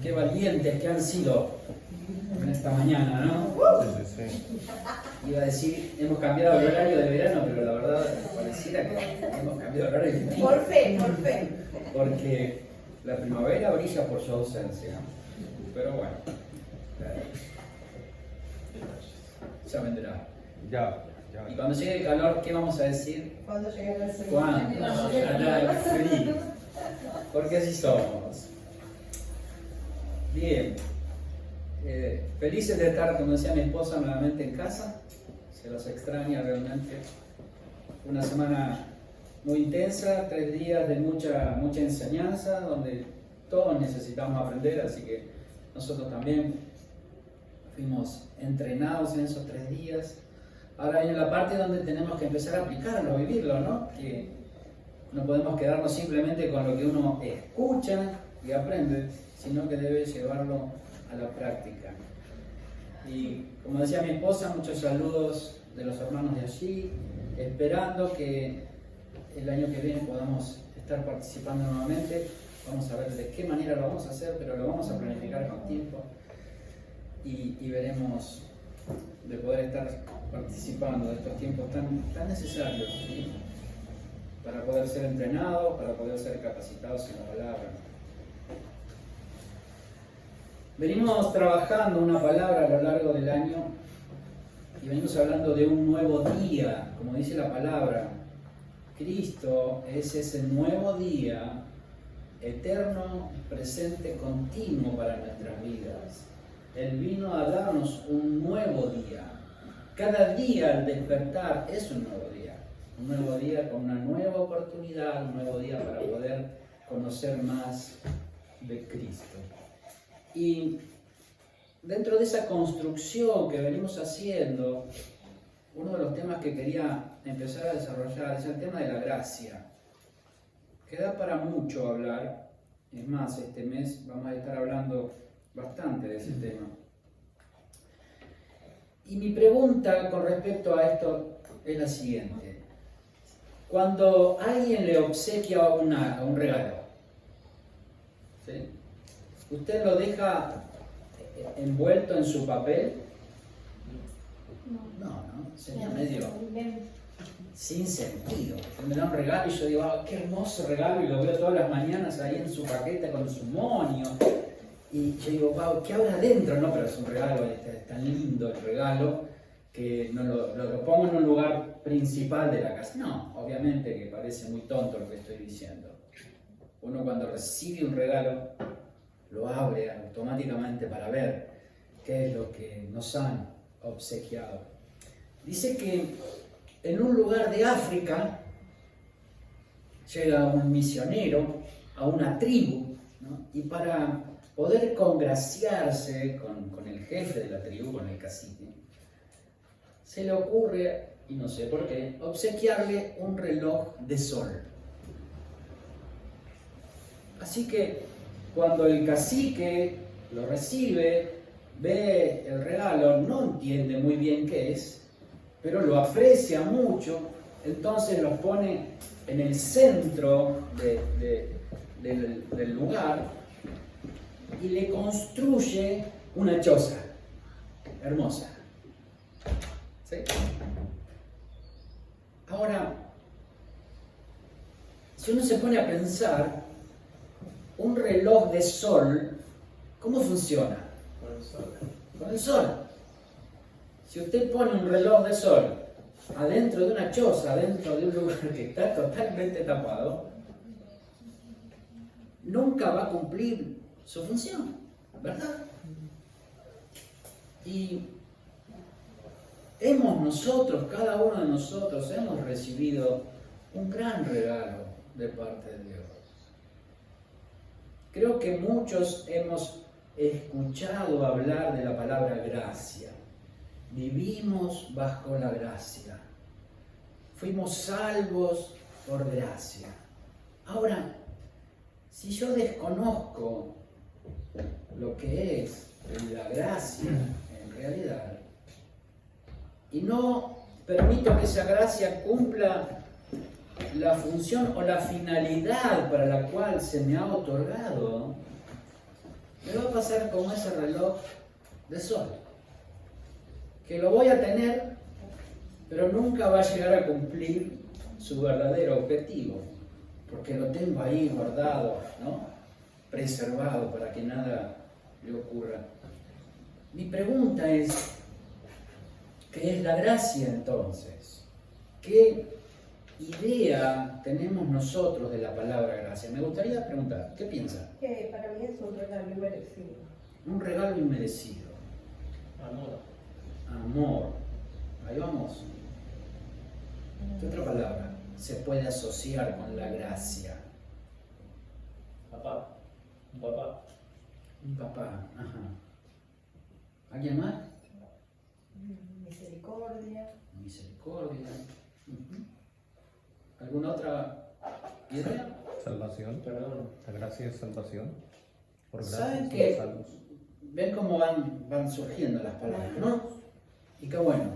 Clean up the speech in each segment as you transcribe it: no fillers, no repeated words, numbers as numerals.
Qué valientes que han sido en esta mañana, ¿no? Sí. Iba a decir, hemos cambiado el horario de verano, pero la verdad pareciera que hemos cambiado el horario de invierno. Por fe. Porque la primavera brilla por su ausencia. Pero bueno, ya vendrá. Ya. Y cuando llegue el calor, ¿qué vamos a decir? Cuando llegue el frío. Cuando llegará el frío. Porque así somos. Bien. Felices de estar, como decía mi esposa, nuevamente en casa. Se los extraña realmente. Una semana muy intensa, 3 días de mucha enseñanza, donde todos necesitamos aprender, así que nosotros también fuimos entrenados en esos 3 días. Ahora viene la parte donde tenemos que empezar a aplicarlo, a vivirlo, ¿no? Que no podemos quedarnos simplemente con lo que uno escucha y aprende, sino que debe llevarlo a la práctica. Y como decía mi esposa, muchos saludos de los hermanos de allí, esperando que el año que viene podamos estar participando nuevamente. Vamos a ver de qué manera lo vamos a hacer, pero lo vamos a planificar con tiempo y veremos de poder estar participando de estos tiempos tan necesarios, ¿sí? Para poder ser entrenados, para poder ser capacitados en la palabra. Venimos trabajando una palabra a lo largo del año y venimos hablando de un nuevo día, como dice la palabra. Cristo es ese nuevo día eterno, presente, continuo para nuestras vidas. Él vino a darnos un nuevo día. Cada día al despertar es un nuevo día con una nueva oportunidad, un nuevo día para poder conocer más de Cristo. Y dentro de esa construcción que venimos haciendo, uno de los temas que quería empezar a desarrollar es el tema de la gracia, que da para mucho hablar. Es más, este mes vamos a estar hablando bastante de ese tema. Y mi pregunta con respecto a esto es la siguiente. Cuando alguien le obsequia un regalo, ¿sí? ¿Usted lo deja envuelto en su papel? No, sería medio sin sentido. Me da un regalo y yo digo, qué hermoso regalo, y lo veo todas las mañanas ahí en su paquete con su monio. Y yo digo, wow, ¿qué habrá adentro? No, pero es un regalo, es tan lindo el regalo que no lo pongo en un lugar principal de la casa. No, obviamente que parece muy tonto lo que estoy diciendo. Uno cuando recibe un regalo, lo abre automáticamente para ver qué es lo que nos han obsequiado. Dice que en un lugar de África llega un misionero a una tribu, ¿no? Y para poder congraciarse con el jefe de la tribu, con el cacique, se le ocurre, y no sé por qué, obsequiarle un reloj de sol. Así que cuando el cacique lo recibe, ve el regalo, no entiende muy bien qué es, pero lo aprecia mucho, entonces lo pone en el centro del lugar y le construye una choza hermosa. ¿Sí? Ahora, si uno se pone a pensar, un reloj de sol, ¿cómo funciona? Con el sol. Si usted pone un reloj de sol adentro de una choza, adentro de un lugar que está totalmente tapado, nunca va a cumplir su función, ¿verdad? Y cada uno de nosotros, hemos recibido un gran regalo de parte de Dios. Creo que muchos hemos escuchado hablar de la palabra gracia. Vivimos bajo la gracia. Fuimos salvos por gracia. Ahora, si yo desconozco lo que es la gracia en realidad, y no permito que esa gracia cumpla la función o la finalidad para la cual se me ha otorgado, me va a pasar como ese reloj de sol, que lo voy a tener, pero nunca va a llegar a cumplir su verdadero objetivo, porque lo tengo ahí guardado, ¿no? Preservado para que nada le ocurra. Mi pregunta es, ¿qué es la gracia entonces? ¿Qué idea tenemos nosotros de la palabra gracia? Me gustaría preguntar, ¿qué piensa? Que para mí es un regalo inmerecido. Un regalo inmerecido. Amor. Amor. Ahí vamos. ¿Qué otra palabra se puede asociar con la gracia? Papá. Un papá. Un papá. Ajá. ¿Alguien más? Misericordia. Misericordia. Ujú. ¿Alguna otra idea? Salvación. Perdón. La gracia es salvación. Por gracia ¿Saben somos qué? salvos. Ven cómo van surgiendo las palabras, ¿no? Y qué bueno,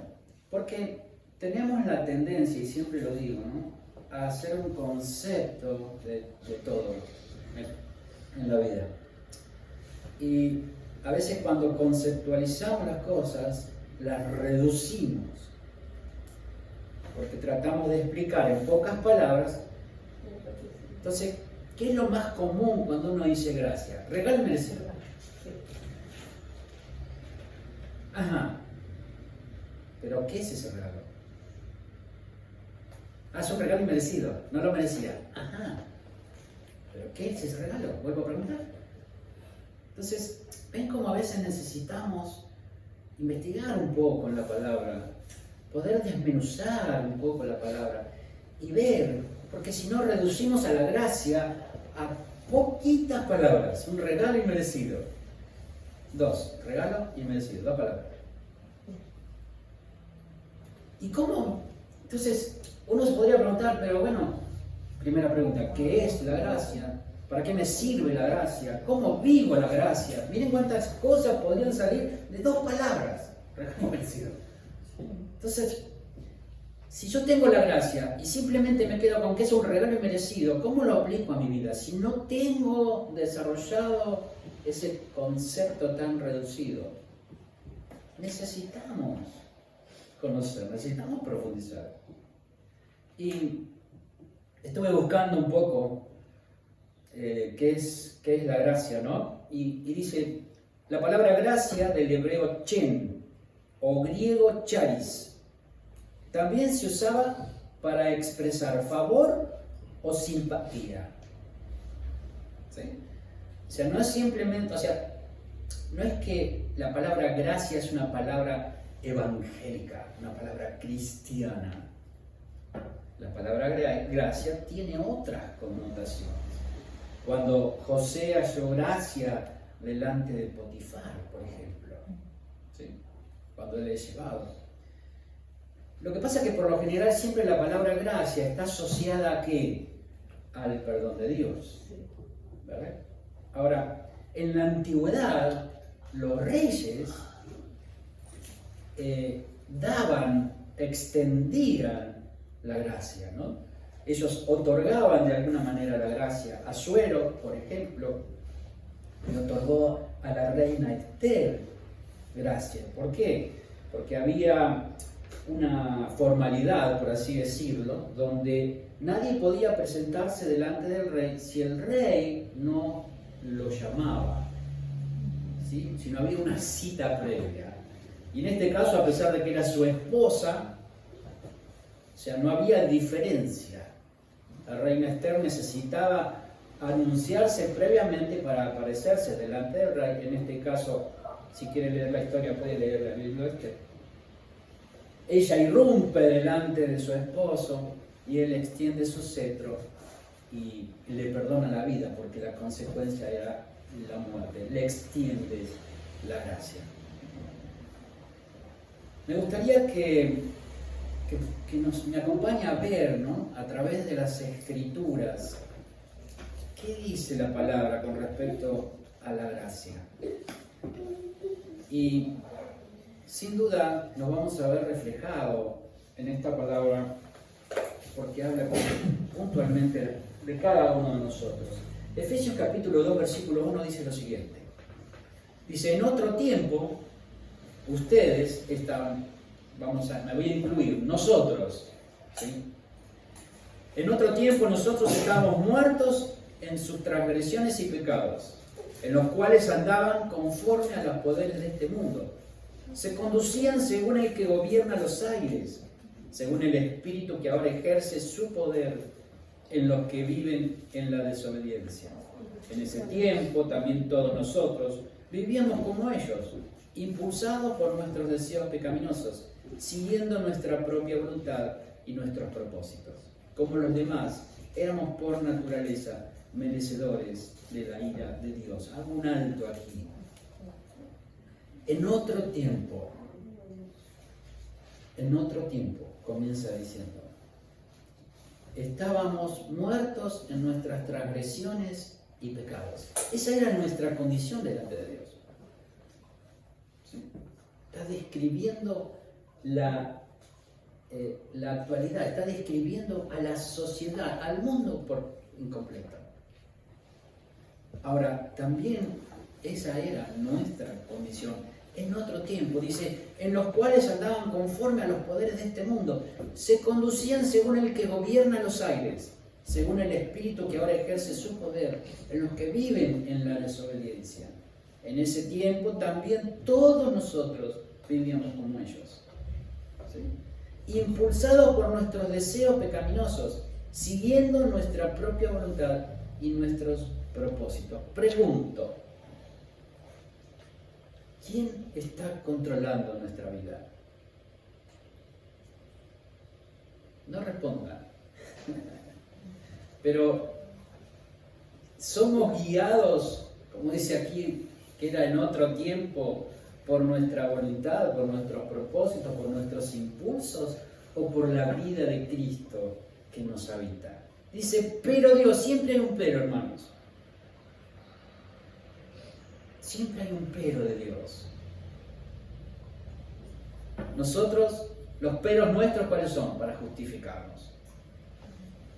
porque tenemos la tendencia, y siempre lo digo, ¿no?, a hacer un concepto de todo en la vida. Y a veces cuando conceptualizamos las cosas, las reducimos, porque tratamos de explicar en pocas palabras. Entonces, ¿qué es lo más común cuando uno dice gracia? Regalo merecido. Sí. Ajá. ¿Pero qué es ese regalo? Ah, es un regalo inmerecido, no lo merecía. Ajá. ¿Pero qué es ese regalo? Vuelvo a preguntar. Entonces, ven cómo a veces necesitamos investigar un poco en la palabra, poder desmenuzar un poco la palabra y ver, porque si no reducimos a la gracia a poquitas palabras. Un regalo inmerecido. Dos, regalo inmerecido, dos palabras. ¿Y cómo? Entonces, uno se podría preguntar, pero bueno, primera pregunta, ¿qué es la gracia? ¿Para qué me sirve la gracia? ¿Cómo vivo la gracia? Miren cuántas cosas podrían salir de dos palabras. Regalo inmerecido. Entonces, si yo tengo la gracia y simplemente me quedo con que es un regalo inmerecido, ¿cómo lo aplico a mi vida? Si no tengo desarrollado ese concepto tan reducido, necesitamos conocer, necesitamos profundizar. Y estuve buscando un poco qué es la gracia, ¿no? Y dice, la palabra gracia del hebreo chen o griego charis también se usaba para expresar favor o simpatía. ¿Sí? O sea, no es simplemente, no es que la palabra gracia es una palabra evangélica, una palabra cristiana. La palabra gracia tiene otras connotaciones. Cuando José halló gracia delante de Potifar, por ejemplo, ¿sí?, cuando él es llevado. Lo que pasa es que por lo general siempre la palabra gracia está asociada ¿a qué? Al perdón de Dios. ¿Verdad? Ahora, en la antigüedad, los reyes extendían la gracia, ¿no? Ellos otorgaban de alguna manera la gracia. Asuero, por ejemplo, le otorgó a la reina Esther gracia. ¿Por qué? Porque había una formalidad, por así decirlo, donde nadie podía presentarse delante del rey si el rey no lo llamaba, ¿sí?, si no había una cita previa. Y en este caso, a pesar de que era su esposa, o sea, no había diferencia. La reina Esther necesitaba anunciarse previamente para aparecerse delante del rey. En este caso, si quiere leer la historia, puede leer el libro de Esther. Ella irrumpe delante de su esposo y él extiende su cetro y le perdona la vida, porque la consecuencia era la muerte. Le extiende la gracia. Me gustaría que me acompañe a ver, ¿no?, a través de las Escrituras, qué dice la palabra con respecto a la gracia. Y sin duda nos vamos a ver reflejado en esta palabra, porque habla puntualmente de cada uno de nosotros. Efesios capítulo 2, versículo 1 dice lo siguiente: Dice, en otro tiempo, ustedes estaban, me voy a incluir, nosotros, ¿sí? En otro tiempo nosotros estábamos muertos en sus transgresiones y pecados, en los cuales andaban conforme a los poderes de este mundo. Se conducían según el que gobierna los aires, según el espíritu que ahora ejerce su poder en los que viven en la desobediencia. En ese tiempo también todos nosotros vivíamos como ellos, impulsados por nuestros deseos pecaminosos, siguiendo nuestra propia voluntad y nuestros propósitos. Como los demás, éramos por naturaleza merecedores de la ira de Dios. Hago un alto aquí. En otro tiempo, comienza diciendo, estábamos muertos en nuestras transgresiones y pecados. Esa era nuestra condición delante de Dios. ¿Sí? Está describiendo la actualidad, está describiendo a la sociedad, al mundo por incompleto. Ahora, también esa era nuestra condición en otro tiempo. Dice, en los cuales andaban conforme a los poderes de este mundo, se conducían según el que gobierna los aires, según el espíritu que ahora ejerce su poder, en los que viven en la desobediencia. En ese tiempo también todos nosotros vivíamos como ellos, ¿sí? Impulsados por nuestros deseos pecaminosos, siguiendo nuestra propia voluntad y nuestros propósitos. Pregunto, ¿quién está controlando nuestra vida? No respondan. Pero somos guiados, como dice aquí, que era en otro tiempo, por nuestra voluntad, por nuestros propósitos, por nuestros impulsos, o por la vida de Cristo que nos habita. Dice, pero Dios, siempre hay un pero, hermanos. Siempre hay un pero de Dios. Nosotros, los peros nuestros, ¿cuáles son? Para justificarnos.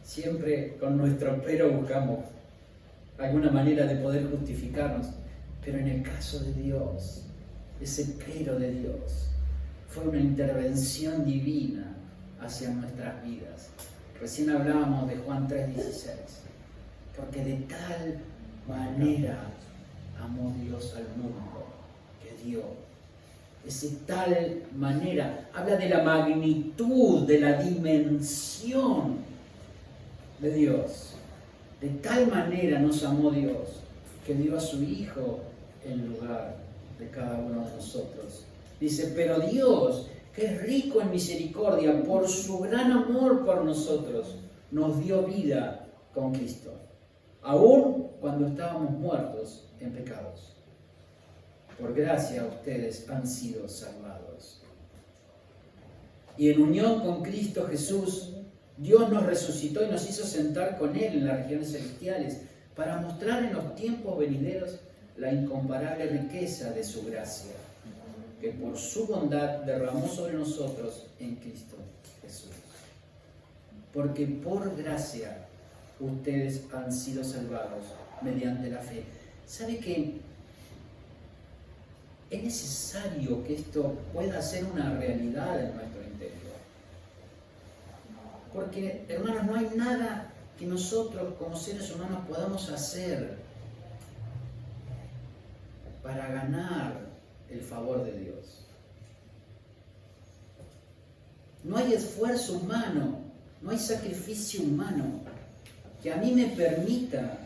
Siempre con nuestro pero buscamos alguna manera de poder justificarnos. Pero en el caso de Dios, ese pero de Dios fue una intervención divina hacia nuestras vidas. Recién hablábamos de Juan 3:16. Porque de tal manera amó Dios al mundo que dio. Es de tal manera, habla de la magnitud, de la dimensión de Dios. De tal manera nos amó Dios que dio a su Hijo en lugar de cada uno de nosotros. Dice, pero Dios, que es rico en misericordia, por su gran amor por nosotros, nos dio vida con Cristo, aun cuando estábamos muertos en pecados. Por gracia ustedes han sido salvados. Y en unión con Cristo Jesús, Dios nos resucitó y nos hizo sentar con Él en las regiones celestiales para mostrar en los tiempos venideros la incomparable riqueza de su gracia, que por su bondad derramó sobre nosotros en Cristo Jesús. Porque por gracia ustedes han sido salvados mediante la fe. ¿Sabe qué? Es necesario que esto pueda ser una realidad en nuestro interior. Porque, hermanos, no hay nada que nosotros como seres humanos podamos hacer para ganar el favor de Dios. No hay esfuerzo humano, no hay sacrificio humano que a mí me permita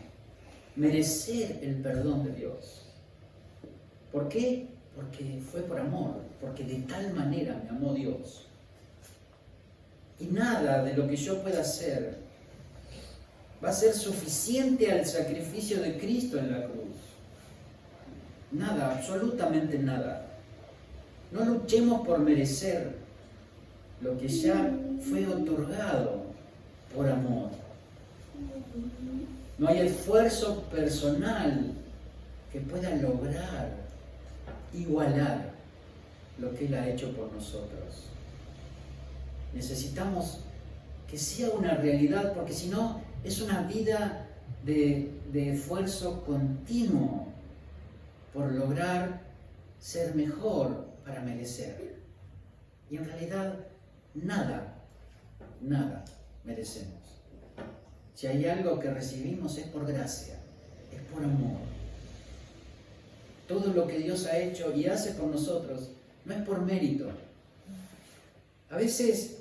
merecer el perdón de Dios. ¿Por qué? Porque fue por amor, porque de tal manera me amó Dios. Y nada de lo que yo pueda hacer va a ser suficiente al sacrificio de Cristo en la cruz. Nada, absolutamente nada. No luchemos por merecer lo que ya fue otorgado por amor. No hay esfuerzo personal que pueda lograr igualar lo que Él ha hecho por nosotros. Necesitamos que sea una realidad, porque si no, es una vida de esfuerzo continuo por lograr ser mejor para merecer. Y en realidad nada merecemos. Si hay algo que recibimos es por gracia, es por amor. Todo lo que Dios ha hecho y hace por nosotros no es por mérito. A veces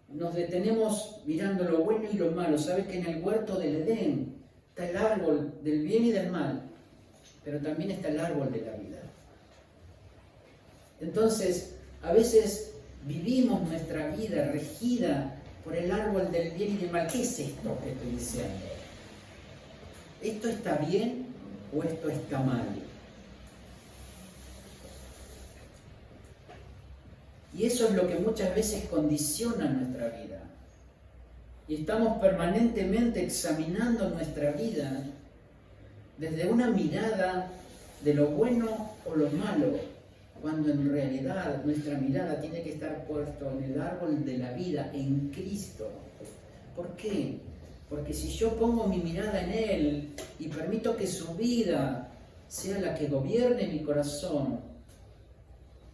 nos detenemos mirando lo bueno y lo malo. ¿Sabe que en el huerto del Edén está el árbol del bien y del mal? Pero también está el árbol de la vida. Entonces, a veces vivimos nuestra vida regida por el árbol del bien y del mal. ¿Qué es esto que estoy diciendo? ¿Esto está bien o esto está mal? Y eso es lo que muchas veces condiciona nuestra vida. Y estamos permanentemente examinando nuestra vida desde una mirada de lo bueno o lo malo, cuando en realidad nuestra mirada tiene que estar puesta en el árbol de la vida, en Cristo. ¿Por qué? Porque si yo pongo mi mirada en Él y permito que su vida sea la que gobierne mi corazón,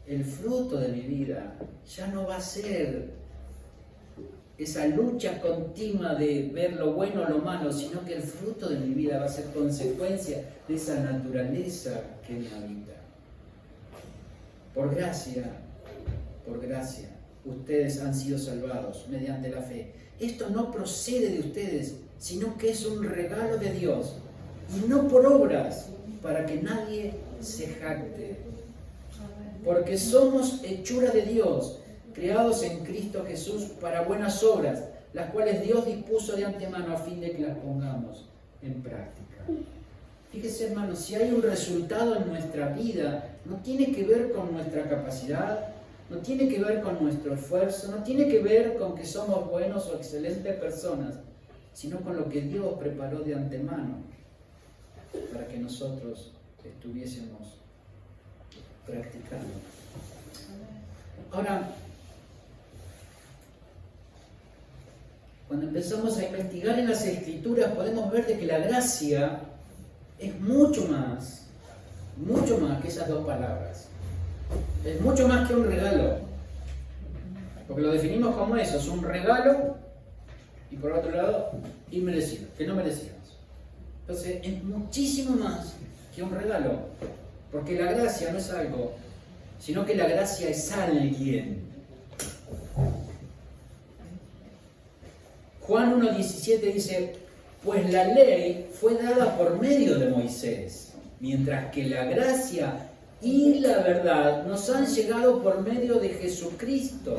el fruto de mi vida ya no va a ser esa lucha continua de ver lo bueno o lo malo, sino que el fruto de mi vida va a ser consecuencia de esa naturaleza que me habita. Por gracia, ustedes han sido salvados mediante la fe. Esto no procede de ustedes, sino que es un regalo de Dios, y no por obras, para que nadie se jacte. Porque somos hechura de Dios, creados en Cristo Jesús para buenas obras, las cuales Dios dispuso de antemano a fin de que las pongamos en práctica. Fíjese, hermanos, si hay un resultado en nuestra vida, no tiene que ver con nuestra capacidad, no tiene que ver con nuestro esfuerzo, no tiene que ver con que somos buenos o excelentes personas, sino con lo que Dios preparó de antemano para que nosotros estuviésemos practicando. Ahora, cuando empezamos a investigar en las Escrituras, podemos ver de que la gracia es mucho más que esas dos palabras. Es mucho más que un regalo. Porque lo definimos como eso, es un regalo y por otro lado, inmerecido, que no merecíamos. Entonces, es muchísimo más que un regalo. Porque la gracia no es algo, sino que la gracia es alguien. Juan 1:17 dice, pues la ley fue dada por medio de Moisés, mientras que la gracia y la verdad nos han llegado por medio de Jesucristo.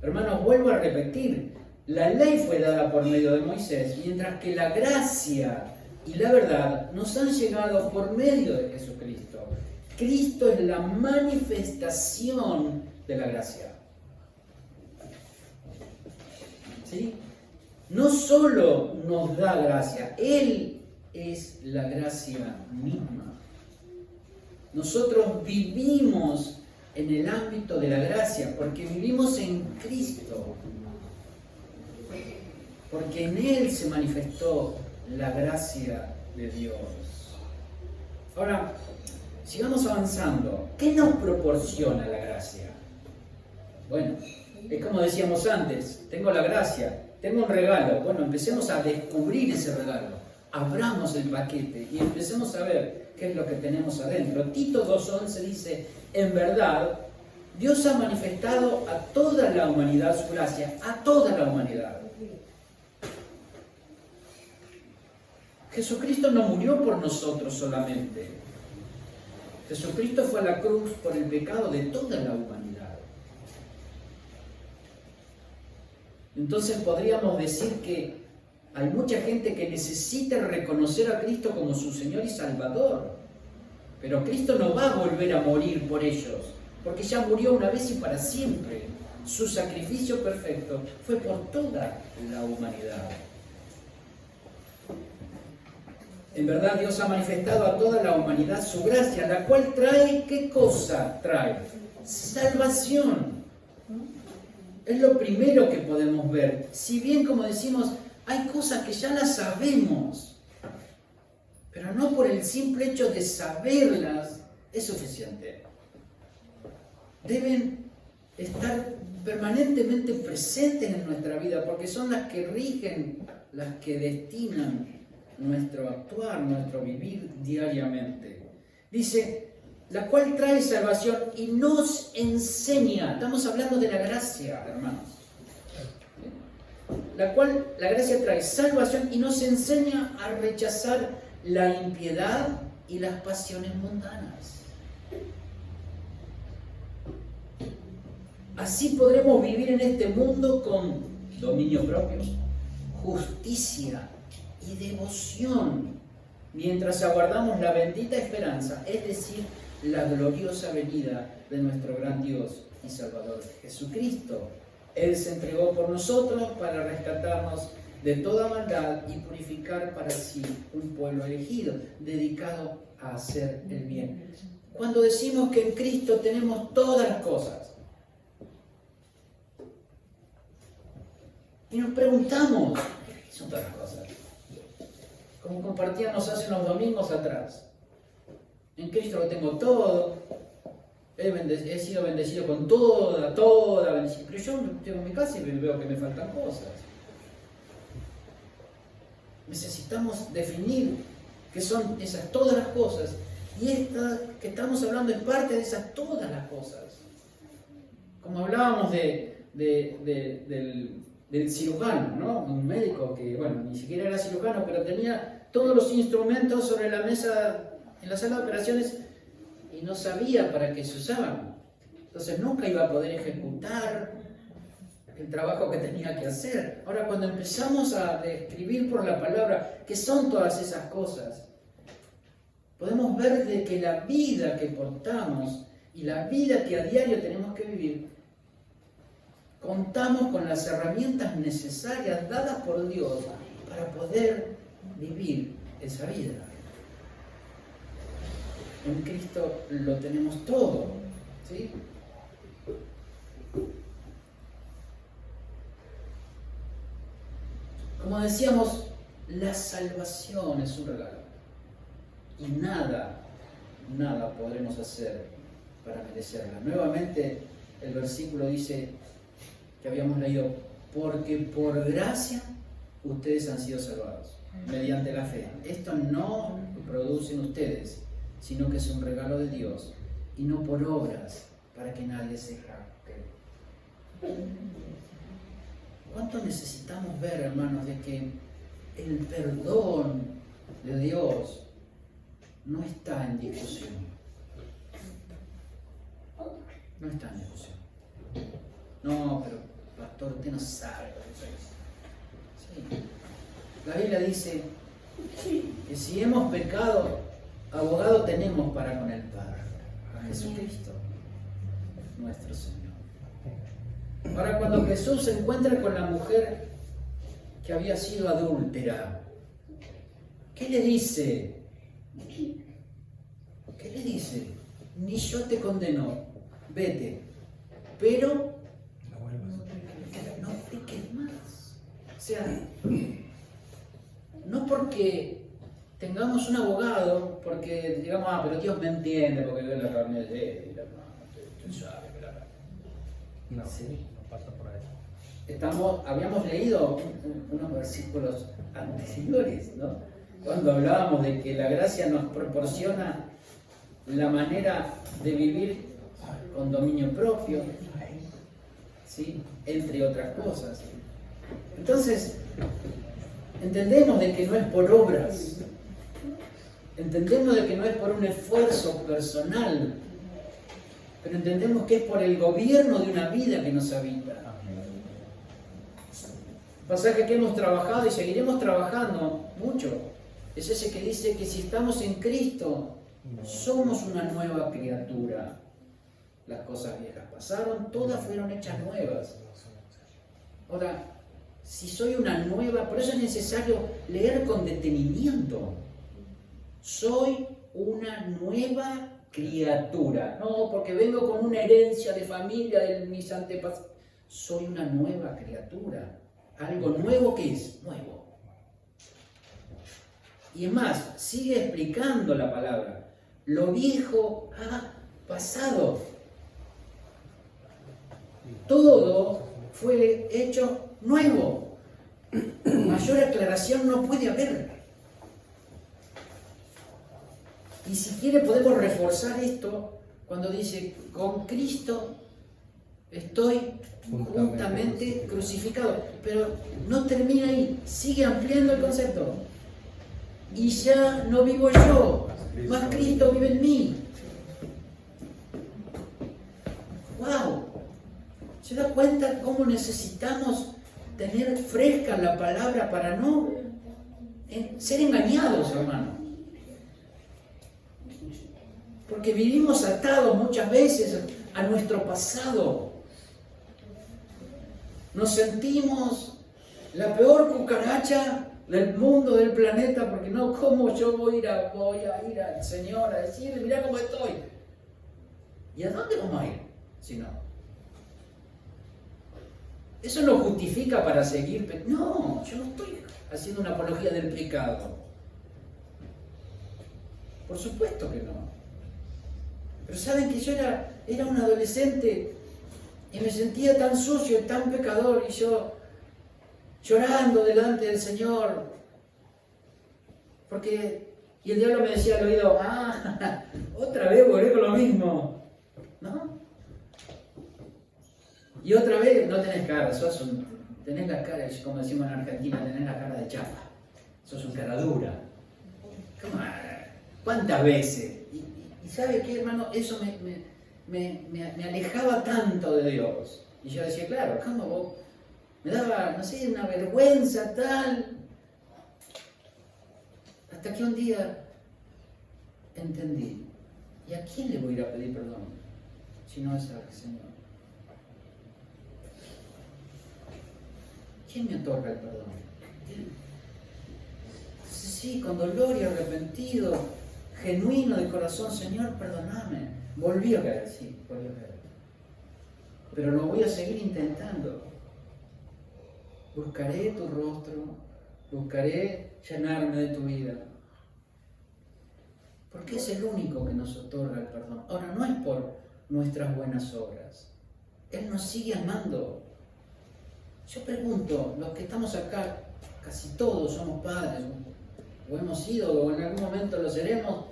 Hermanos, vuelvo a repetir, la ley fue dada por medio de Moisés, mientras que la gracia y la verdad nos han llegado por medio de Jesucristo. Cristo es la manifestación de la gracia. ¿Sí? No solo nos da gracia, Él es la gracia misma. Nosotros vivimos en el ámbito de la gracia porque vivimos en Cristo. Porque en Él se manifestó la gracia de Dios. Ahora, sigamos avanzando. ¿Qué nos proporciona la gracia? Bueno, es como decíamos antes, tengo la gracia, tengo un regalo. Bueno, empecemos a descubrir ese regalo. Abramos el paquete y empecemos a ver qué es lo que tenemos adentro. Tito 2:11 dice, en verdad, Dios ha manifestado a toda la humanidad su gracia, a toda la humanidad. Jesucristo no murió por nosotros solamente. Jesucristo fue a la cruz por el pecado de toda la humanidad. Entonces podríamos decir que hay mucha gente que necesita reconocer a Cristo como su Señor y Salvador. Pero Cristo no va a volver a morir por ellos, porque ya murió una vez y para siempre. Su sacrificio perfecto fue por toda la humanidad. En verdad Dios ha manifestado a toda la humanidad su gracia, la cual trae, ¿qué cosa trae? Salvación. Es lo primero que podemos ver. Si bien, como decimos, hay cosas que ya las sabemos, pero no por el simple hecho de saberlas es suficiente. Deben estar permanentemente presentes en nuestra vida porque son las que rigen, las que destinan nuestro actuar, nuestro vivir diariamente. Dice, la cual trae salvación y nos enseña. Estamos hablando de la gracia, hermanos. La gracia trae salvación y nos enseña a rechazar la impiedad y las pasiones mundanas. Así podremos vivir en este mundo con dominio propio, justicia y devoción, mientras aguardamos la bendita esperanza, es decir, la gloriosa venida de nuestro gran Dios y Salvador Jesucristo. Él se entregó por nosotros para rescatarnos de toda maldad y purificar para sí un pueblo elegido, dedicado a hacer el bien. Cuando decimos que en Cristo tenemos todas las cosas, y nos preguntamos, ¿qué son todas las cosas? Como compartíamos hace unos domingos atrás. En Cristo lo tengo todo. He sido bendecido con toda bendición. Pero yo tengo mi casa y veo que me faltan cosas. Necesitamos definir qué son esas todas las cosas. Y esta que estamos hablando es parte de esas todas las cosas. Como hablábamos del cirujano, ¿no? Un médico que, bueno, ni siquiera era cirujano, pero tenía todos los instrumentos sobre la mesa en la sala de operaciones y no sabía para qué se usaban. Entonces nunca iba a poder ejecutar el trabajo que tenía que hacer. Ahora, cuando empezamos a describir por la palabra qué son todas esas cosas, podemos ver de que la vida que portamos y la vida que a diario tenemos que vivir, contamos con las herramientas necesarias dadas por Dios para poder vivir esa vida. En Cristo lo tenemos todo, ¿sí? Como decíamos, la salvación es un regalo y nada podremos hacer para merecerla. Nuevamente el versículo dice que habíamos leído, porque por gracia ustedes han sido salvados mediante la fe. Esto no lo producen ustedes, sino que es un regalo de Dios y no por obras para que nadie se jacte. ¿Cuánto necesitamos ver, hermanos, de que el perdón de Dios no está en discusión? No está en discusión. No, pero pastor, usted no sabe lo que es. Sí. La Biblia dice que si hemos pecado, abogado tenemos para con el Padre, a Jesucristo, nuestro Señor. Ahora, cuando Jesús se encuentra con la mujer que había sido adúltera, ¿qué le dice? ¿Qué le dice? Ni yo te condeno, vete, pero no peques más. O sea, no porque tengamos un abogado, porque digamos, pero Dios me entiende, porque veo la carne de él, tú sabes, No, ¿sí? no pasa por ahí. Habíamos leído unos versículos anteriores, ¿no? Cuando hablábamos de que la gracia nos proporciona la manera de vivir con dominio propio, ¿sí? Entre otras cosas. Entonces, entendemos de que no es por obras, entendemos de que no es por un esfuerzo personal, pero entendemos que es por el gobierno de una vida que nos habita. El pasaje que hemos trabajado y seguiremos trabajando mucho es ese que dice que si estamos en Cristo, somos una nueva criatura. Las cosas viejas pasaron, todas fueron hechas nuevas. Ahora, si soy una nueva, por eso es necesario leer con detenimiento. Soy una nueva criatura. No, porque vengo con una herencia de familia de mis antepasados. Soy una nueva criatura. Algo nuevo, ¿qué es? Nuevo. Y es más, sigue explicando la palabra. Lo viejo ha pasado. Todo fue hecho nuevo. Mayor aclaración no puede haber. Y si quiere podemos reforzar esto cuando dice, con Cristo estoy juntamente crucificado. Pero no termina ahí, sigue ampliando el concepto. Y ya no vivo yo, más Cristo vive en mí. ¡Wow! ¿Se da cuenta cómo necesitamos tener fresca la palabra para no ser engañados, hermano? Porque vivimos atados muchas veces a nuestro pasado. Nos sentimos la peor cucaracha del mundo, del planeta, porque no, ¿cómo yo voy a ir al Señor a decirle, mirá cómo estoy? ¿Y a dónde vamos a ir? Si no. Eso no justifica para seguir. No, yo no estoy haciendo una apología del pecado. Por supuesto que no. Pero saben que yo era un adolescente y me sentía tan sucio y tan pecador y yo llorando delante del Señor. Y el diablo me decía al oído, otra vez volví con lo mismo. ¿No? Y otra vez no tenés cara, tenés la cara, como decimos en Argentina, tenés la cara de chapa. Sos un cara dura. ¿Cuántas veces? Y ¿sabe qué, hermano? Eso me alejaba tanto de Dios. Y yo decía, claro, ¿cómo vos? Me daba, no sé, una vergüenza tal. Hasta que un día entendí, ¿y a quién le voy a ir a pedir perdón? Si no es al Señor. ¿Quién me otorga el perdón? Él. Entonces sí, con dolor y arrepentido, genuino de corazón, Señor, perdóname. Volví a caer, sí, volví a caer. Pero lo voy a seguir intentando. Buscaré tu rostro, buscaré llenarme de tu vida. Porque es el único que nos otorga el perdón. Ahora, no es por nuestras buenas obras. Él nos sigue amando. Yo pregunto, los que estamos acá, casi todos somos padres, o hemos sido, o en algún momento lo seremos.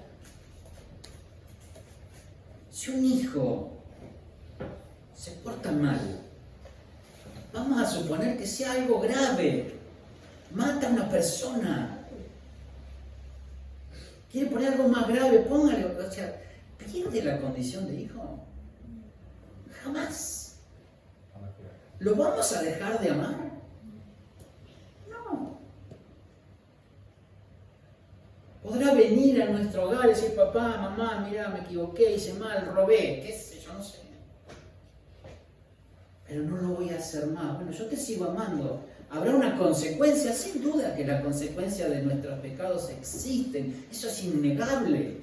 Si un hijo se porta mal, vamos a suponer que sea algo grave, mata a una persona, quiere poner algo más grave, póngale, o sea, ¿pierde la condición de hijo? Jamás. ¿Lo vamos a dejar de amar? No. Podrá venir a nuestro hogar y decir, papá, mamá, mira, me equivoqué, hice mal, robé, qué sé yo, no sé. Pero no lo voy a hacer más. Bueno, yo te sigo amando. ¿Habrá una consecuencia? Sin duda que la consecuencia de nuestros pecados existen. Eso es innegable.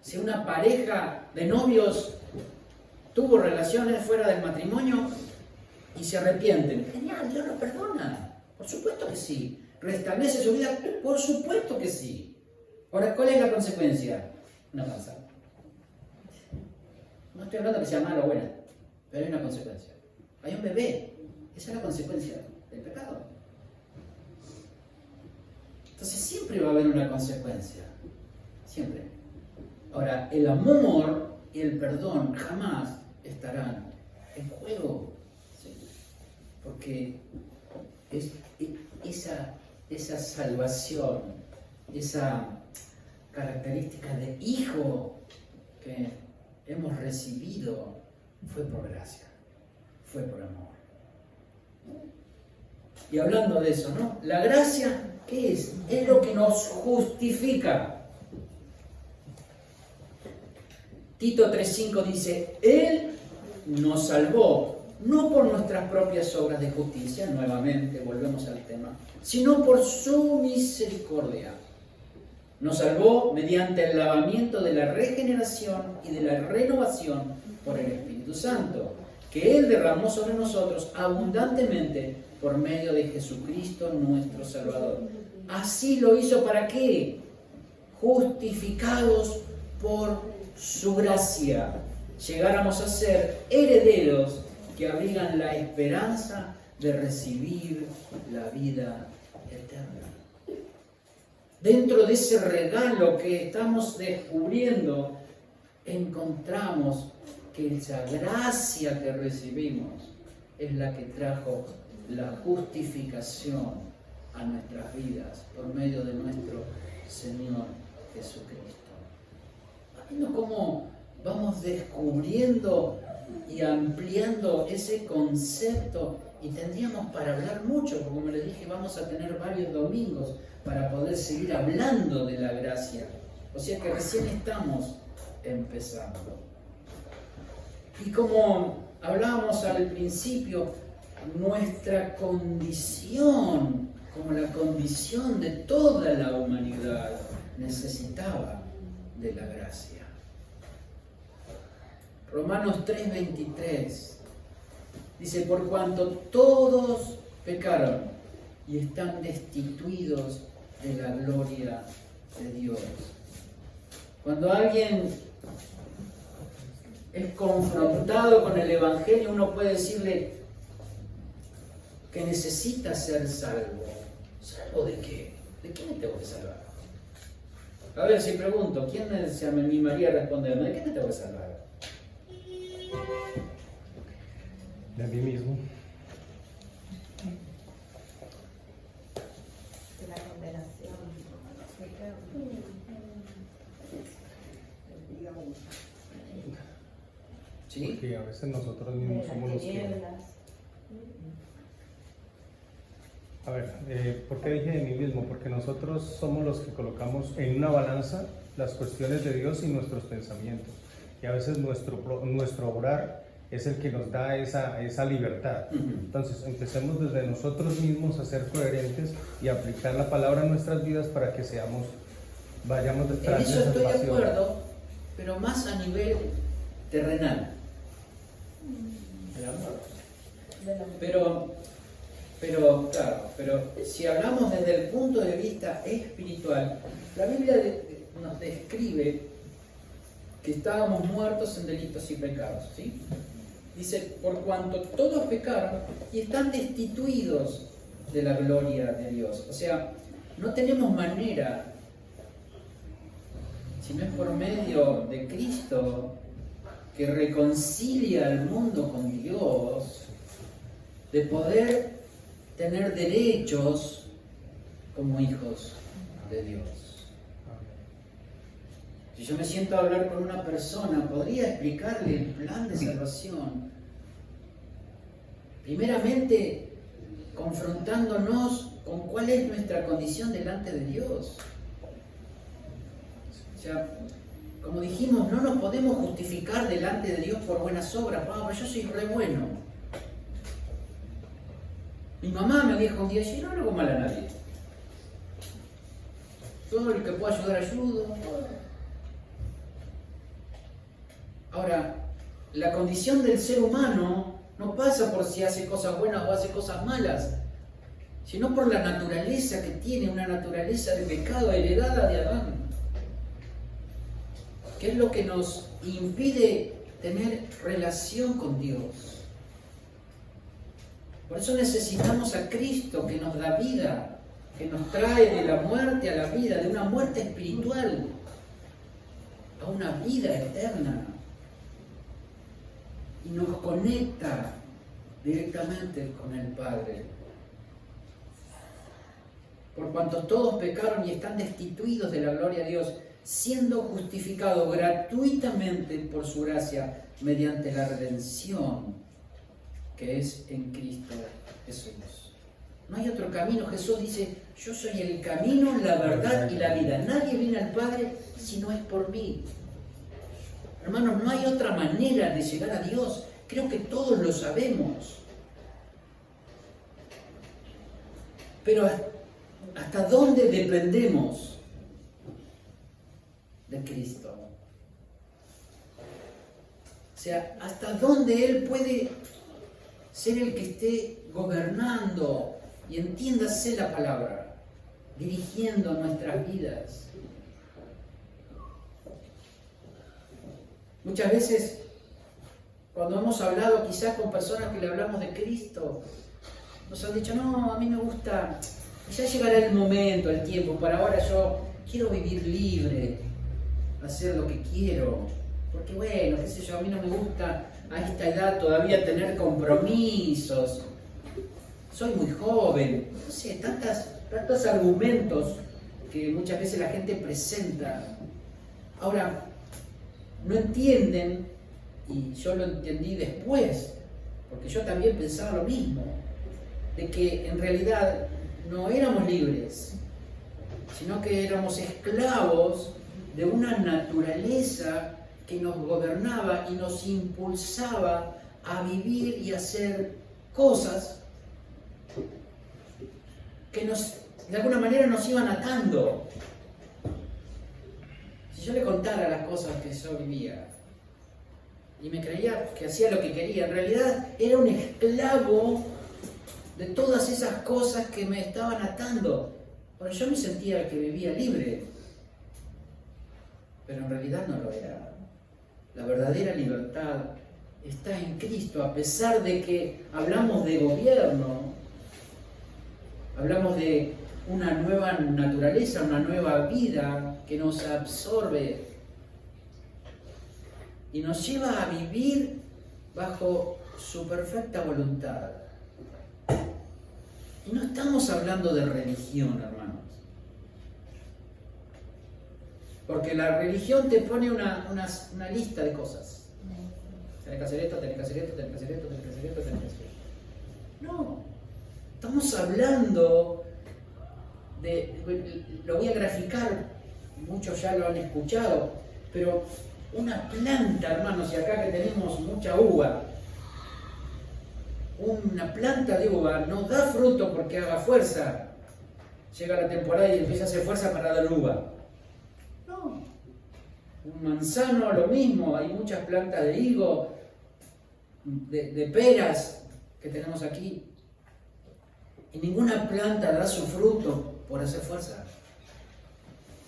Si una pareja de novios tuvo relaciones fuera del matrimonio y se arrepienten, genial, Dios los perdona. Por supuesto que sí. ¿Restablece su vida? Por supuesto que sí. Ahora, ¿cuál es la consecuencia? Una panza. No estoy hablando que sea mala o buena, pero hay una consecuencia. Hay un bebé. Esa es la consecuencia del pecado. Entonces siempre va a haber una consecuencia. Siempre. Ahora, el amor y el perdón jamás estarán en juego. ¿Sí? Porque es esa salvación, esa característica de hijo que hemos recibido fue por gracia, fue por amor. Y hablando de eso, ¿no? La gracia, ¿qué es? Es lo que nos justifica. Tito 3:5 dice, Él nos salvó, no por nuestras propias obras de justicia, nuevamente volvemos al tema, sino por su misericordia. Nos salvó mediante el lavamiento de la regeneración y de la renovación por el Espíritu Santo, que Él derramó sobre nosotros abundantemente por medio de Jesucristo nuestro Salvador. Así lo hizo, ¿para qué? Justificados por su gracia, llegáramos a ser herederos que abrigan la esperanza de recibir la vida eterna. Dentro de ese regalo que estamos descubriendo, encontramos que esa gracia que recibimos es la que trajo la justificación a nuestras vidas por medio de nuestro Señor Jesucristo. Viendo cómo vamos descubriendo y ampliando ese concepto, y tendríamos para hablar mucho, porque como les dije, vamos a tener varios domingos para poder seguir hablando de la gracia. O sea que recién estamos empezando. Y como hablábamos al principio, nuestra condición, como la condición de toda la humanidad, necesitaba de la gracia. Romanos 3:23 dice: por cuanto todos pecaron y están destituidos de la gloria de Dios. Cuando alguien es confrontado con el Evangelio, uno puede decirle que necesita ser salvo. ¿Salvo de qué? ¿De qué me tengo que salvar? A ver, si pregunto, ¿quién se me animaría a responderme? ¿De qué me tengo que salvar? De mí mismo. De la condenación. ¿Sí? Porque a veces nosotros De mismos las somos los que... tinieblas. A ver, ¿por qué dije de mí mismo? Porque nosotros somos los que colocamos en una balanza las cuestiones de Dios y nuestros pensamientos. Y a veces nuestro obrar es el que nos da esa libertad. Entonces, empecemos desde nosotros mismos a ser coherentes y aplicar la palabra en nuestras vidas para que vayamos En detrás de eso esa estoy de pasión. acuerdo, pero más a nivel terrenal. El amor. Pero si hablamos desde el punto de vista espiritual, la Biblia nos describe que estábamos muertos en delitos y pecados, ¿sí? Dice, por cuanto todos pecaron y están destituidos de la gloria de Dios. O sea, no tenemos manera, si no es por medio de Cristo, que reconcilia al mundo con Dios, de poder tener derechos como hijos de Dios. Si yo me siento a hablar con una persona, podría explicarle el plan de salvación. Primeramente, confrontándonos con cuál es nuestra condición delante de Dios. O sea, como dijimos, no nos podemos justificar delante de Dios por buenas obras. Pero yo soy re bueno. Mi mamá me dijo un día: yo no hago mal a nadie. Todo el que pueda ayudar, ayudo. Ahora, la condición del ser humano no pasa por si hace cosas buenas o hace cosas malas, sino por la naturaleza que tiene, una naturaleza de pecado heredada de Adán, que es lo que nos impide tener relación con Dios. Por eso necesitamos a Cristo, que nos da vida, que nos trae de la muerte a la vida, de una muerte espiritual a una vida eterna. Y nos conecta directamente con el Padre. Por cuanto todos pecaron y están destituidos de la gloria de Dios, siendo justificados gratuitamente por su gracia mediante la redención que es en Cristo Jesús. No hay otro camino. Jesús dice: yo soy el camino, la verdad y la vida. Nadie viene al Padre si no es por mí. Hermanos, no hay otra manera de llegar a Dios. Creo que todos lo sabemos. Pero ¿hasta dónde dependemos de Cristo? O sea, ¿hasta dónde Él puede ser el que esté gobernando, y entiéndase la palabra, dirigiendo nuestras vidas. Muchas veces, cuando hemos hablado quizás con personas que le hablamos de Cristo, nos han dicho, no, a mí me gusta, ya llegará el momento, el tiempo, para ahora yo quiero vivir libre, hacer lo que quiero, porque bueno, qué sé yo, a mí no me gusta a esta edad todavía tener compromisos, soy muy joven, no sé, tantos argumentos que muchas veces la gente presenta. Ahora, no entienden, y yo lo entendí después, porque yo también pensaba lo mismo, de que en realidad no éramos libres, sino que éramos esclavos de una naturaleza que nos gobernaba y nos impulsaba a vivir y hacer cosas que de alguna manera nos iban atando. Si yo le contara las cosas que yo vivía y me creía que hacía lo que quería, en realidad era un esclavo de todas esas cosas que me estaban atando. Pero yo me sentía que vivía libre, pero en realidad no lo era. La verdadera libertad está en Cristo, a pesar de que hablamos de gobierno, hablamos de una nueva naturaleza, una nueva vida que nos absorbe y nos lleva a vivir bajo su perfecta voluntad. Y no estamos hablando de religión, hermanos. Porque la religión te pone una lista de cosas. Tenés que hacer esto, tenés que hacer esto, tenés que hacer esto, tenés que hacer esto, tenés que hacer esto. No. Estamos hablando lo voy a graficar, muchos ya lo han escuchado, pero una planta, hermanos, y acá que tenemos mucha uva, una planta de uva no da fruto porque haga fuerza. Llega la temporada y empieza a hacer fuerza para dar uva. No. Un manzano, lo mismo. Hay muchas plantas de higo, de peras que tenemos aquí. Y ninguna planta da su fruto por hacer fuerza.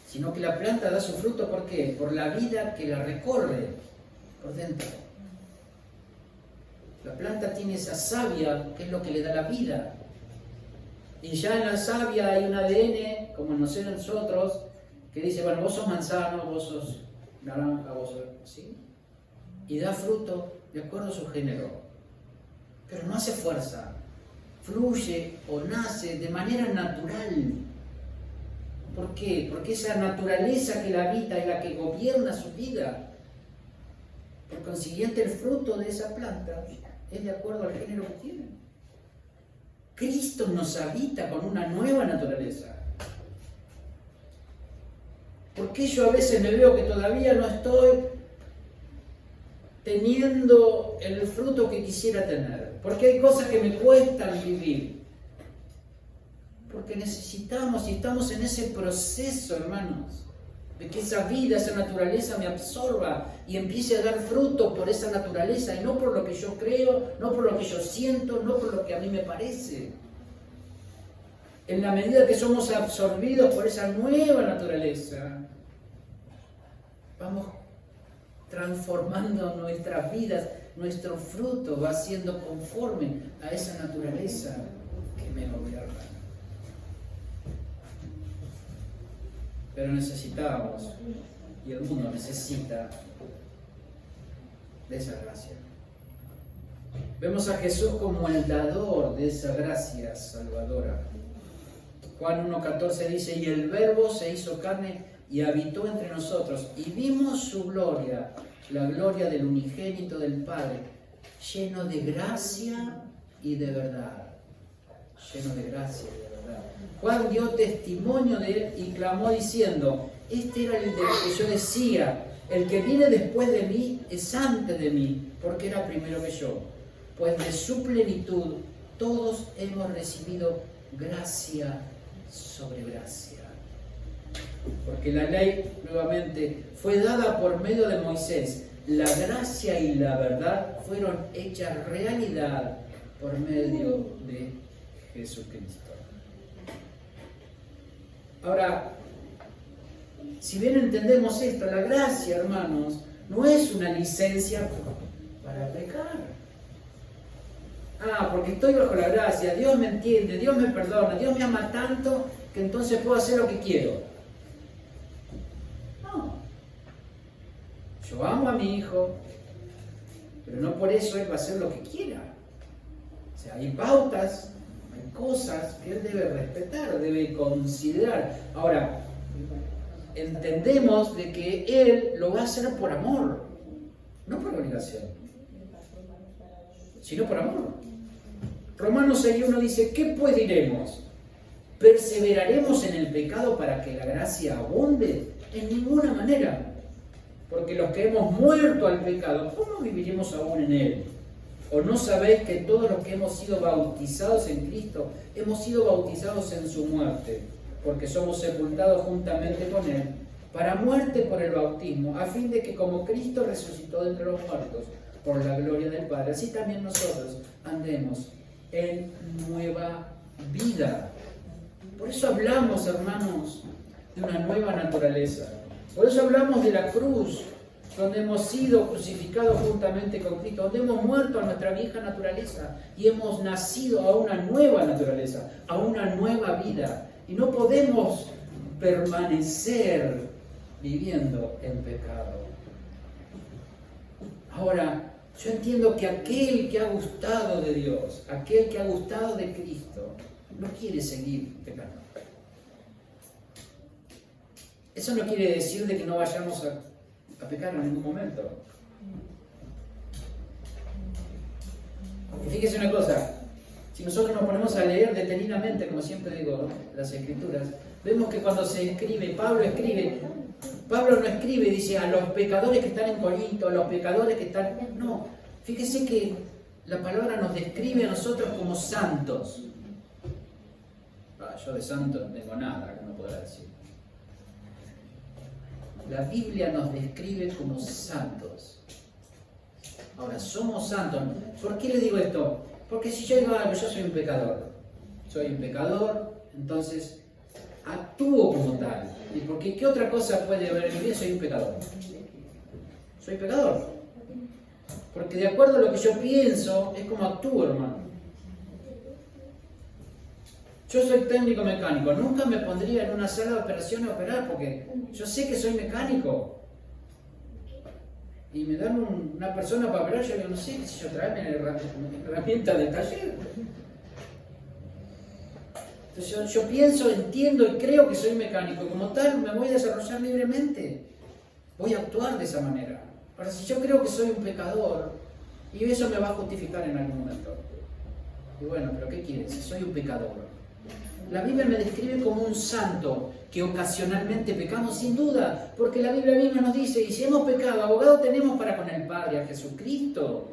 Sino que la planta da su fruto, ¿por qué? Por la vida que la recorre por dentro. La planta tiene esa savia, que es lo que le da la vida. Y ya en la savia hay un ADN, como nosotros, que dice, bueno, vos sos manzano, vos sos naranja, vos sos... ¿sí? Y da fruto de acuerdo a su género. Pero no hace fuerza. Fluye o nace de manera natural. ¿Por qué? Porque esa naturaleza que la habita y la que gobierna su vida, por consiguiente el fruto de esa planta es de acuerdo al género que tiene. Cristo nos habita con una nueva naturaleza. ¿Por qué yo a veces me veo que todavía no estoy teniendo el fruto que quisiera tener? Porque hay cosas que me cuestan vivir. Porque necesitamos y estamos en ese proceso, hermanos, de que esa vida, esa naturaleza me absorba y empiece a dar fruto por esa naturaleza y no por lo que yo creo, no por lo que yo siento, no por lo que a mí me parece. En la medida que somos absorbidos por esa nueva naturaleza, vamos transformando nuestras vidas, nuestro fruto va siendo conforme a esa naturaleza que me gobierna. Pero necesitamos, y el mundo necesita, de esa gracia. Vemos a Jesús como el dador de esa gracia salvadora. Juan 1:14 dice, y el Verbo se hizo carne y habitó entre nosotros, y vimos su gloria, la gloria del unigénito del Padre, lleno de gracia y de verdad. Lleno de gracia y de verdad. Juan dio testimonio de él y clamó diciendo, este era el de que yo decía, el que viene después de mí es antes de mí, porque era primero que yo. Pues de su plenitud todos hemos recibido gracia sobre gracia. Porque la ley, nuevamente, fue dada por medio de Moisés. La gracia y la verdad fueron hechas realidad por medio de Jesucristo. Ahora, si bien entendemos esto, la gracia, hermanos, no es una licencia para pecar. Porque estoy bajo la gracia, Dios me entiende, Dios me perdona, Dios me ama tanto que entonces puedo hacer lo que quiero. No. Yo amo a mi hijo, pero no por eso él va a hacer lo que quiera. O sea, hay pautas, hay cosas que él debe respetar, debe considerar. Ahora, entendemos de que él lo va a hacer por amor, no por obligación, sino por amor. Romanos 6:1 dice, ¿qué pues diremos? ¿Perseveraremos en el pecado para que la gracia abunde? En ninguna manera. Porque los que hemos muerto al pecado, ¿cómo viviremos aún en él? ¿O no sabéis que todos los que hemos sido bautizados en Cristo, hemos sido bautizados en su muerte? Porque somos sepultados juntamente con él, para muerte por el bautismo, a fin de que como Cristo resucitó de entre los muertos, por la gloria del Padre, así también nosotros andemos en nueva vida. Por eso hablamos, hermanos, de una nueva naturaleza. Por eso hablamos de la cruz, donde hemos sido crucificados juntamente con Cristo, donde hemos muerto a nuestra vieja naturaleza y hemos nacido a una nueva naturaleza, a una nueva vida. Y no podemos permanecer viviendo en pecado. Ahora, yo entiendo que aquel que ha gustado de Dios, aquel que ha gustado de Cristo, no quiere seguir pecando. Eso no quiere decir de que no vayamos a pecar en ningún momento. Y fíjese una cosa, si nosotros nos ponemos a leer detenidamente, como siempre digo, las Escrituras, vemos que cuando se escribe, Pablo no escribe, dice, a los pecadores que están en Corinto, a los pecadores que están... No, fíjese que la palabra nos describe a nosotros como santos. Yo de santo no tengo nada, que no podrá decir. La Biblia nos describe como santos. Ahora, somos santos. ¿Por qué le digo esto? Porque si yo digo, yo soy un pecador, entonces actúo como tal. ¿Y porque qué otra cosa puede haber en mi vida? Soy un pecador. Soy pecador. Porque de acuerdo a lo que yo pienso, es como actúo, hermano. Yo soy técnico mecánico, nunca me pondría en una sala de operaciones a operar porque yo sé que soy mecánico. Y me dan una persona para operar, yo digo, no sé, si yo tráeme herramientas de taller. Entonces yo pienso, entiendo y creo que soy mecánico y como tal me voy a desarrollar libremente. Voy a actuar de esa manera. Ahora, si yo creo que soy un pecador, y eso me va a justificar en algún momento. Y bueno, pero ¿qué quieres? Si soy un pecador. La Biblia me describe como un santo, que ocasionalmente pecamos sin duda, porque la Biblia misma nos dice, y si hemos pecado, abogado tenemos para con el Padre, a Jesucristo.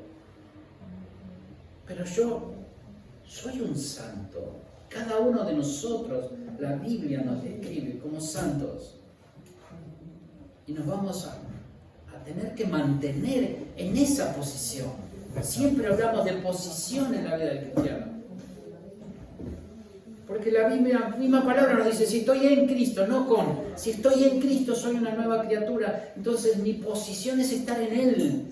Pero yo soy un santo. Cada uno de nosotros, la Biblia nos describe como santos. Y nos vamos a tener que mantener en esa posición. Siempre hablamos de posición en la vida del cristiano. Porque la misma palabra nos dice, si estoy en Cristo, si estoy en Cristo soy una nueva criatura, entonces mi posición es estar en Él.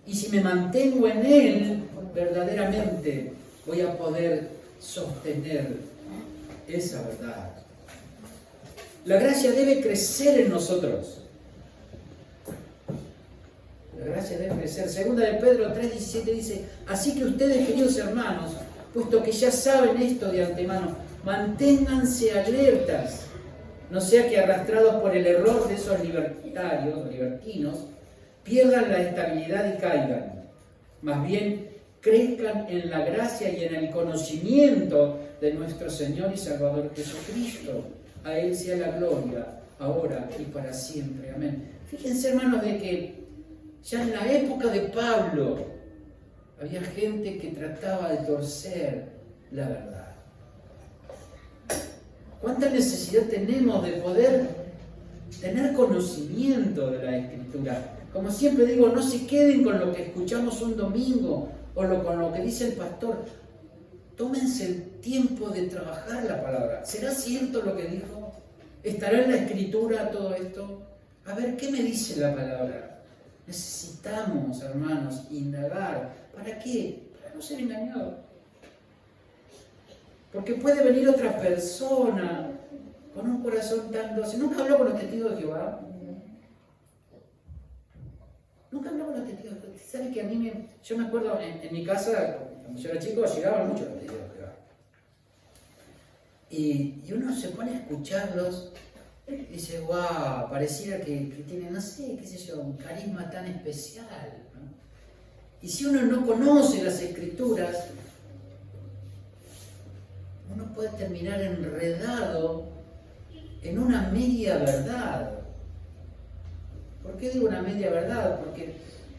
Y si me mantengo en Él, verdaderamente voy a poder sostener esa verdad. La gracia debe crecer en nosotros. La gracia debe crecer. Segunda de Pedro 3:17 dice, así que ustedes, queridos hermanos, puesto que ya saben esto de antemano, manténganse alertas, no sea que arrastrados por el error de esos libertinos, pierdan la estabilidad y caigan. Más bien, crezcan en la gracia y en el conocimiento de nuestro Señor y Salvador Jesucristo. A Él sea la gloria, ahora y para siempre. Amén. Fíjense, hermanos, de que ya en la época de Pablo había gente que trataba de torcer la verdad. ¿Cuánta necesidad tenemos de poder tener conocimiento de la Escritura? Como siempre digo, no se queden con lo que escuchamos un domingo o con lo que dice el pastor. tómense el tiempo de trabajar la palabra. ¿Será cierto lo que dijo? ¿Estará en la escritura todo esto? A ver, ¿qué me dice la palabra? Necesitamos, hermanos, indagar. ¿Para qué? Para no ser engañados. Porque puede venir otra persona con un corazón tan dócil. ¿Nunca habló con los testigos de Jehová? Nunca habló con los testigos de Jehová. ¿Sabe que a mí yo me acuerdo en mi casa, cuando yo era chico, llegaban muchos los testigos de Jehová. Y uno se pone a escucharlos y dice, wow, pareciera que tiene, no sé, qué sé yo, un carisma tan especial, ¿no? Y si uno no conoce las Escrituras, uno puede terminar enredado en una media verdad. ¿Por qué digo una media verdad? Porque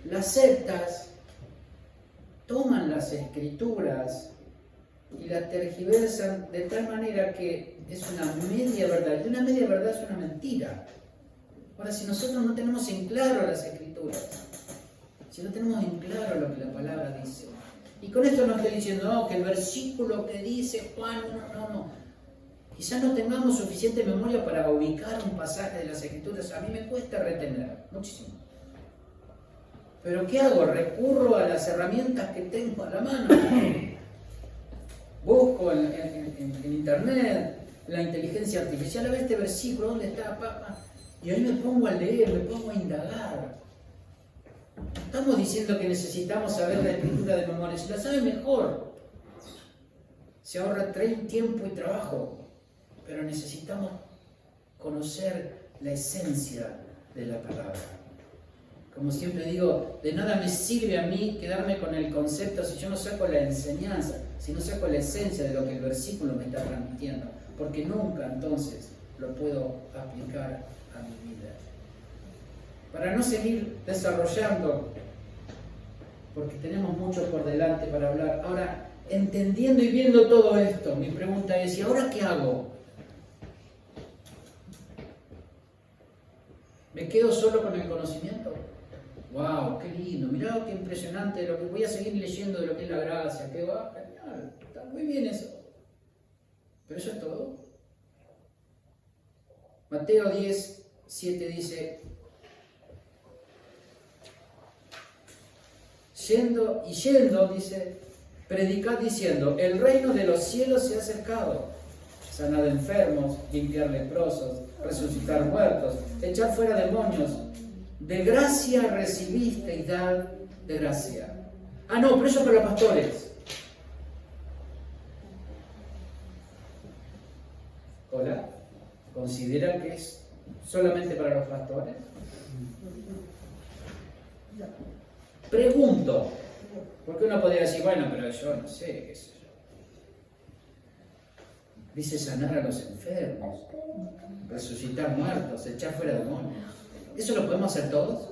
las sectas toman las Escrituras y las tergiversan de tal manera que es una media verdad. Y una media verdad es una mentira. Ahora, si nosotros no tenemos en claro las Escrituras, si no tenemos en claro lo que la palabra dice, y con esto no estoy diciendo no, que el versículo que dice Juan, no. Quizás no tengamos suficiente memoria para ubicar un pasaje de las Escrituras. A mí me cuesta retener, muchísimo. Pero ¿qué hago? Recurro a las herramientas que tengo a la mano. Busco en internet la inteligencia artificial, a ver este versículo, ¿dónde está? Y ahí me pongo a leer, me pongo a indagar. Estamos diciendo que necesitamos saber la escritura de memoria. Si la sabe mejor, se ahorra tiempo y trabajo. Pero necesitamos conocer la esencia de la palabra. Como siempre digo, de nada me sirve a mí quedarme con el concepto si yo no saco la enseñanza, si no saco la esencia de lo que el versículo me está transmitiendo. Porque nunca entonces lo puedo aplicar a mi vida. Para no seguir desarrollando, porque tenemos mucho por delante para hablar. Ahora, entendiendo y viendo todo esto, mi pregunta es, ¿y ahora qué hago? ¿Me quedo solo con el conocimiento? ¡Wow! ¡Qué lindo! Mirá qué impresionante lo que voy a seguir leyendo de lo que es la gracia. ¡Qué va! Genial. Está muy bien eso. ¿Pero eso es todo? Mateo 10, 7 dice, yendo, dice, predicad diciendo, el reino de los cielos se ha acercado. Sanad enfermos, limpiar leprosos, resucitar muertos, echar fuera demonios. De gracia recibiste y dad de gracia. Ah, no, pero eso es para los pastores. Hola, ¿consideran que es solamente para los pastores? Pregunto, porque uno podría decir, bueno, pero yo no sé, qué sé yo. Dice sanar a los enfermos, resucitar muertos, echar fuera demonios. ¿Eso lo podemos hacer todos?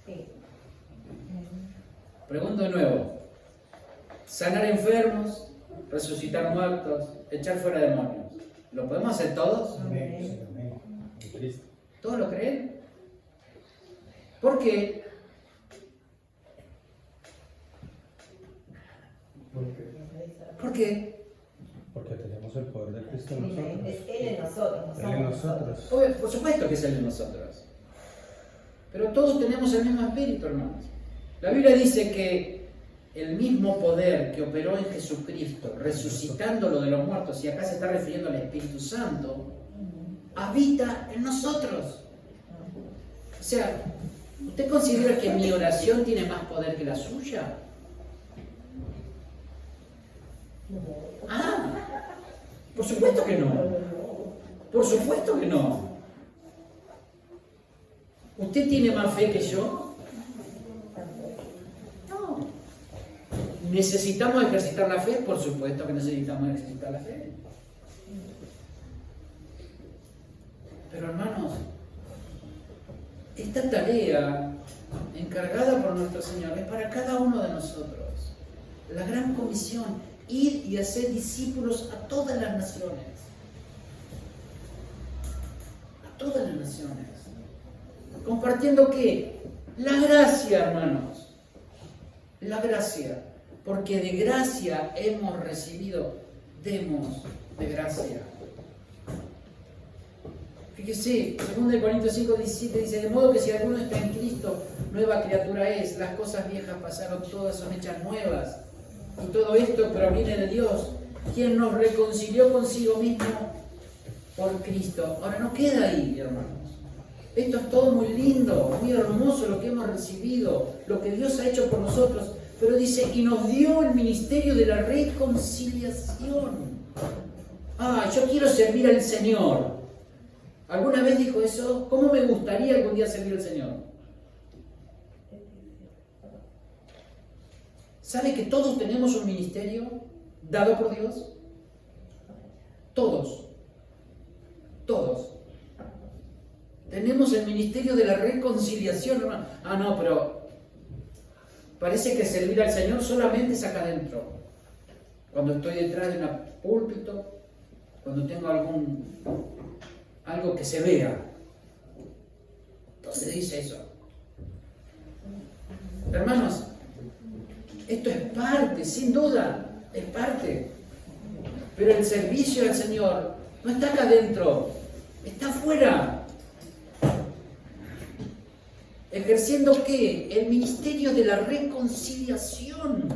Sí. Pregunto de nuevo. Sanar enfermos, resucitar muertos, echar fuera demonios. ¿Lo podemos hacer todos? Amén. ¿Todos lo creen? ¿Por qué? ¿Por qué? Porque tenemos el poder de Cristo en nosotros. Es Él en nosotros. Él en nosotros. Por supuesto que es el de nosotros. Pero todos tenemos el mismo espíritu, hermanos. La Biblia dice que el mismo poder que operó en Jesucristo, resucitándolo de los muertos, y acá se está refiriendo al Espíritu Santo, habita en nosotros. O sea, ¿usted considera que mi oración tiene más poder que la suya? Ah, por supuesto que no. Por supuesto que no. ¿Usted tiene más fe que yo? No. ¿Necesitamos ejercitar la fe? Por supuesto que necesitamos ejercitar la fe. Pero hermanos, esta tarea encargada por nuestro Señor es para cada uno de nosotros. La gran comisión, ir y hacer discípulos a todas las naciones. A todas las naciones. ¿Compartiendo qué? La gracia, hermanos. La gracia. porque de gracia hemos recibido, demos de gracia. Fíjese, 2 Corintios 5:17 dice, de modo que si alguno está en Cristo, nueva criatura es, las cosas viejas pasaron, todas son hechas nuevas. Y todo esto proviene de Dios, quien nos reconcilió consigo mismo por Cristo. Ahora no queda ahí, hermanos. Esto es todo muy lindo, muy hermoso lo que hemos recibido, lo que Dios ha hecho por nosotros. Pero dice, y nos dio el ministerio de la reconciliación. Ah, yo quiero servir al Señor. ¿Alguna vez dijo eso? ¿Cómo me gustaría algún día servir al Señor? ¿Sabe que todos tenemos un ministerio dado por Dios? Todos. Todos. Tenemos el ministerio de la reconciliación, hermano. Ah, no, pero parece que servir al Señor solamente es acá adentro. Cuando estoy detrás de un púlpito, cuando tengo algo que se vea. ¿Dónde dice eso? Hermanos, esto es parte, sin duda, es parte. Pero el servicio al Señor no está acá adentro, está afuera. ¿Ejerciendo qué? El ministerio de la reconciliación.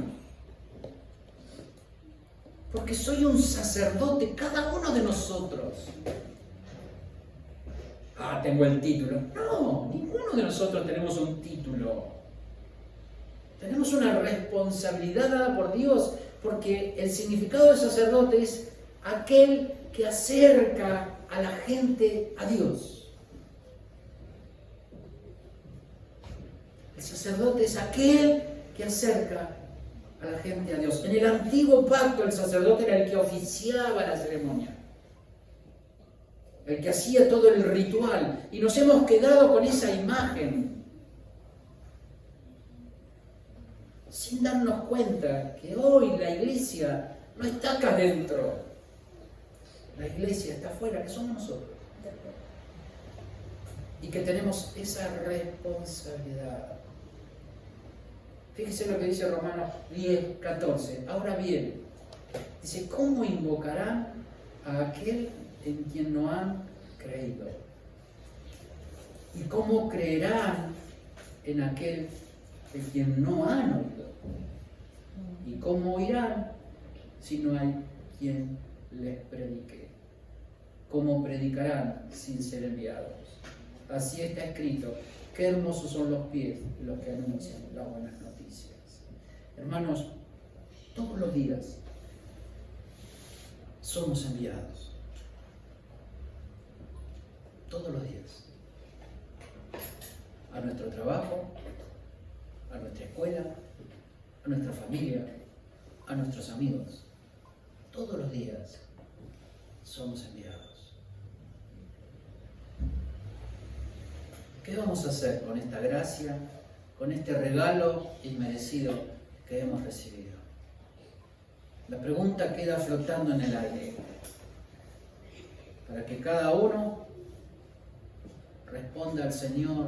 Porque soy un sacerdote, cada uno de nosotros. Ah, tengo el título. No, ninguno de nosotros tenemos un título. Tenemos una responsabilidad dada por Dios, porque el significado de sacerdote es aquel que acerca a la gente a Dios. El sacerdote es aquel que acerca a la gente a Dios. En el antiguo pacto el sacerdote era el que oficiaba la ceremonia, el que hacía todo el ritual, y nos hemos quedado con esa imagen sin darnos cuenta que hoy la iglesia no está acá adentro, la iglesia está afuera, que somos nosotros, y que tenemos esa responsabilidad. Fíjese lo que dice Romanos 10:14. Ahora bien, dice, ¿cómo invocarán a aquel en quien no han creído? ¿Y cómo creerán en aquel en quien no han oído? ¿Y cómo oirán si no hay quien les predique? ¿Cómo predicarán sin ser enviados? Así está escrito, qué hermosos son los pies de los que anuncian las buenas noticias. Hermanos, todos los días somos enviados. Todos los días. A nuestro trabajo, a nuestra escuela, a nuestra familia, a nuestros amigos. Todos los días somos enviados. ¿Qué vamos a hacer con esta gracia, con este regalo inmerecido que hemos recibido? La pregunta queda flotando en el aire, para que cada uno responda al Señor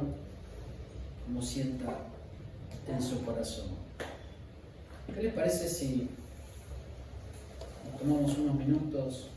como sienta en su corazón. ¿Qué les parece si nos tomamos unos minutos